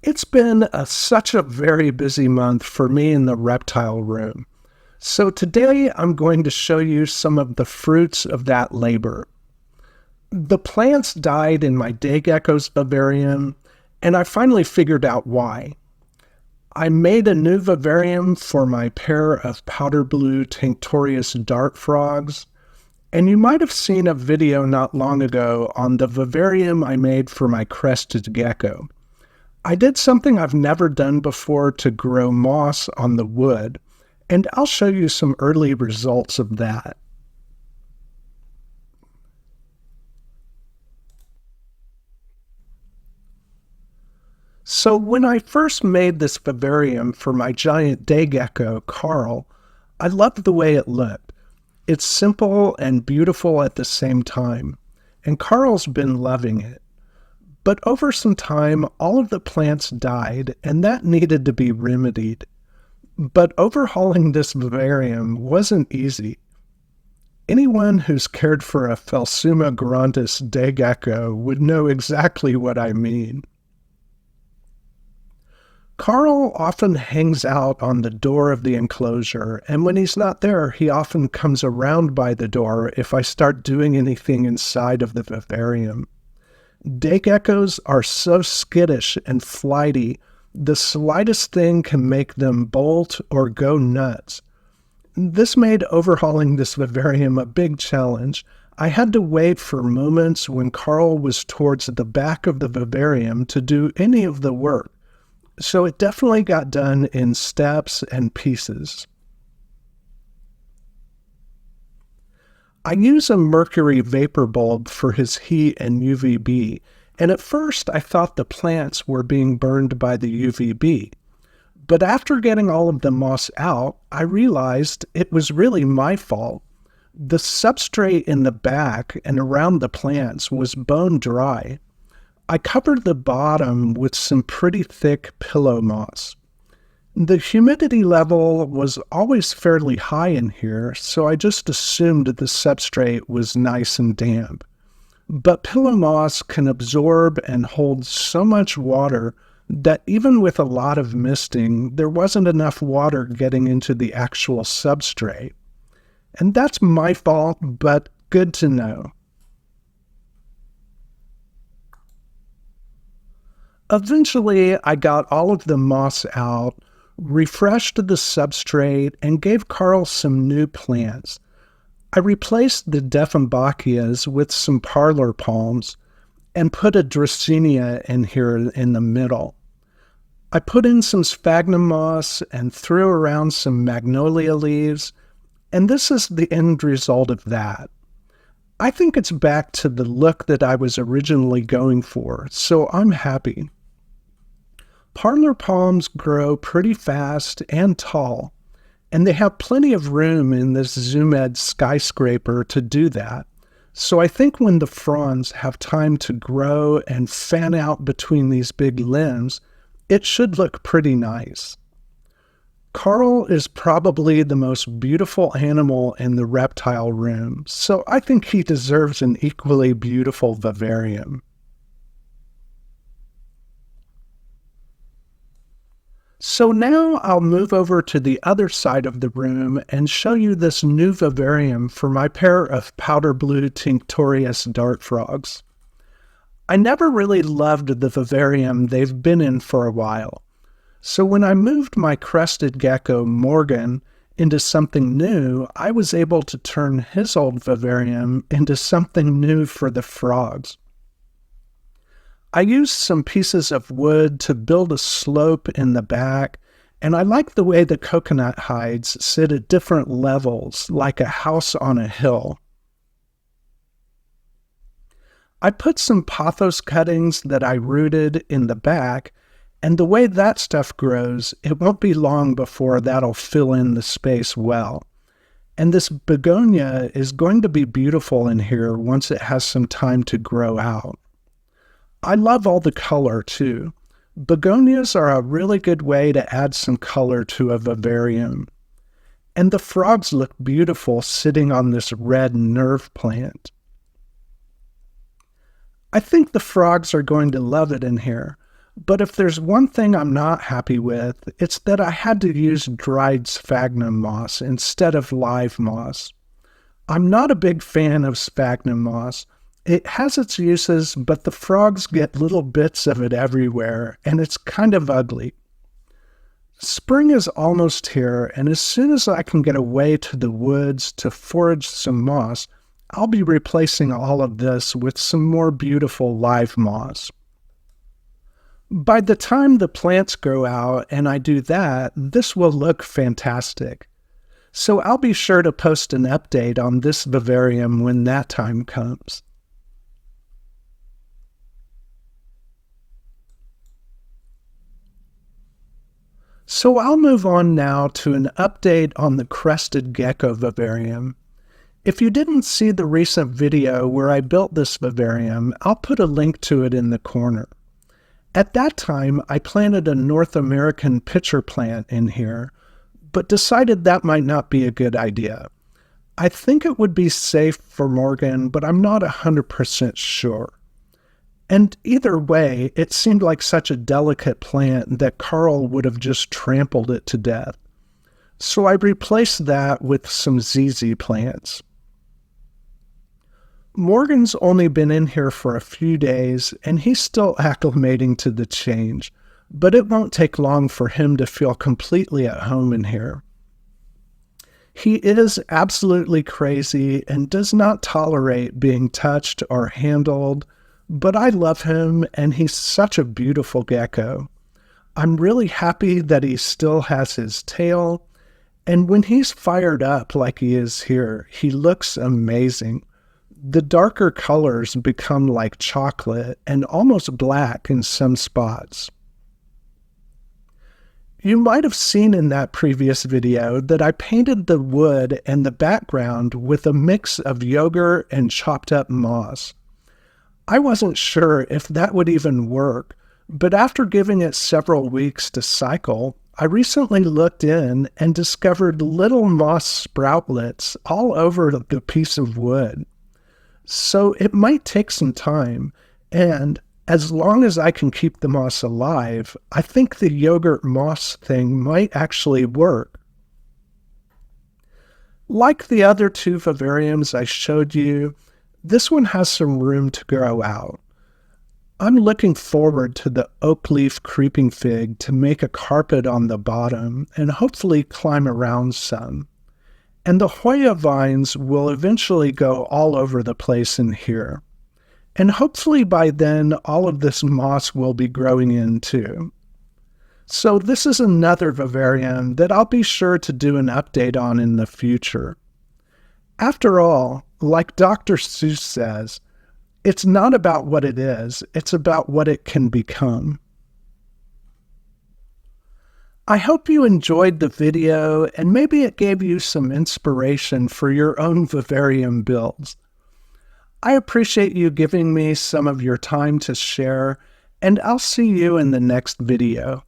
It's been such a very busy month for me in the reptile room. So today I'm going to show you some of the fruits of that labor. The plants died in my day gecko's vivarium, and I finally figured out why. I made a new vivarium for my pair of powder blue tinctorius dart frogs, and you might have seen a video not long ago on the vivarium I made for my crested gecko. I did something I've never done before to grow moss on the wood, and I'll show you some early results of that. So when I first made this vivarium for my giant day gecko, Carl, I loved the way it looked. It's simple and beautiful at the same time, and Carl's been loving it. But over some time, all of the plants died, and that needed to be remedied. But overhauling this vivarium wasn't easy. Anyone who's cared for a Phelsuma grandis day gecko would know exactly what I mean. Carl often hangs out on the door of the enclosure, and when he's not there, he often comes around by the door if I start doing anything inside of the vivarium. Day geckos are so skittish and flighty, the slightest thing can make them bolt or go nuts. This made overhauling this vivarium a big challenge. I had to wait for moments when Carl was towards the back of the vivarium to do any of the work, so it definitely got done in steps and pieces. I use a mercury vapor bulb for his heat and UVB, and at first I thought the plants were being burned by the UVB. But after getting all of the moss out, I realized it was really my fault. The substrate in the back and around the plants was bone dry. I covered the bottom with some pretty thick pillow moss. The humidity level was always fairly high in here, so I just assumed the substrate was nice and damp. But pillow moss can absorb and hold so much water that even with a lot of misting, there wasn't enough water getting into the actual substrate. And that's my fault, but good to know. Eventually, I got all of the moss out, refreshed the substrate, and gave Carl some new plants. I replaced the Dieffenbachias with some parlor palms and put a Dracaena in here in the middle. I put in some sphagnum moss and threw around some magnolia leaves, and this is the end result of that. I think it's back to the look that I was originally going for, so I'm happy. Parlor palms grow pretty fast and tall, and they have plenty of room in this Zoomed skyscraper to do that. So I think when the fronds have time to grow and fan out between these big limbs, it should look pretty nice. Carl is probably the most beautiful animal in the reptile room, so I think he deserves an equally beautiful vivarium. So now I'll move over to the other side of the room and show you this new vivarium for my pair of powder blue tinctorius dart frogs. I never really loved the vivarium they've been in for a while. So when I moved my crested gecko Morgan into something new, I was able to turn his old vivarium into something new for the frogs. I used some pieces of wood to build a slope in the back, and I like the way the coconut hides sit at different levels, like a house on a hill. I put some pothos cuttings that I rooted in the back, and the way that stuff grows, it won't be long before that'll fill in the space well. And this begonia is going to be beautiful in here once it has some time to grow out. I love all the color too. Begonias are a really good way to add some color to a vivarium. And the frogs look beautiful sitting on this red nerve plant. I think the frogs are going to love it in here. But if there's one thing I'm not happy with, it's that I had to use dried sphagnum moss instead of live moss. I'm not a big fan of sphagnum moss. It has its uses, but the frogs get little bits of it everywhere, and it's kind of ugly. Spring is almost here, and as soon as I can get away to the woods to forage some moss, I'll be replacing all of this with some more beautiful live moss. By the time the plants grow out and I do that, this will look fantastic. So I'll be sure to post an update on this vivarium when that time comes. So I'll move on now to an update on the Crested Gecko Vivarium. If you didn't see the recent video where I built this vivarium, I'll put a link to it in the corner. At that time, I planted a North American pitcher plant in here, but decided that might not be a good idea. I think it would be safe for Morgan, but I'm not 100% sure. And either way, it seemed like such a delicate plant that Carl would have just trampled it to death. So I replaced that with some ZZ plants. Morgan's only been in here for a few days, and he's still acclimating to the change, but it won't take long for him to feel completely at home in here. He is absolutely crazy and does not tolerate being touched or handled, but I love him, and he's such a beautiful gecko. I'm really happy that he still has his tail, and when he's fired up like he is here, he looks amazing. The darker colors become like chocolate and almost black in some spots. You might have seen in that previous video that I painted the wood and the background with a mix of yogurt and chopped up moss. I wasn't sure if that would even work, but after giving it several weeks to cycle, I recently looked in and discovered little moss sproutlets all over the piece of wood. So it might take some time, and as long as I can keep the moss alive, I think the yogurt moss thing might actually work. Like the other two vivariums I showed you, this one has some room to grow out. I'm looking forward to the oak leaf creeping fig to make a carpet on the bottom and hopefully climb around some. And the Hoya vines will eventually go all over the place in here. And hopefully by then, all of this moss will be growing in too. So this is another vivarium that I'll be sure to do an update on in the future. After all, like Dr. Seuss says, it's not about what it is, it's about what it can become. I hope you enjoyed the video and maybe it gave you some inspiration for your own vivarium builds. I appreciate you giving me some of your time to share, and I'll see you in the next video.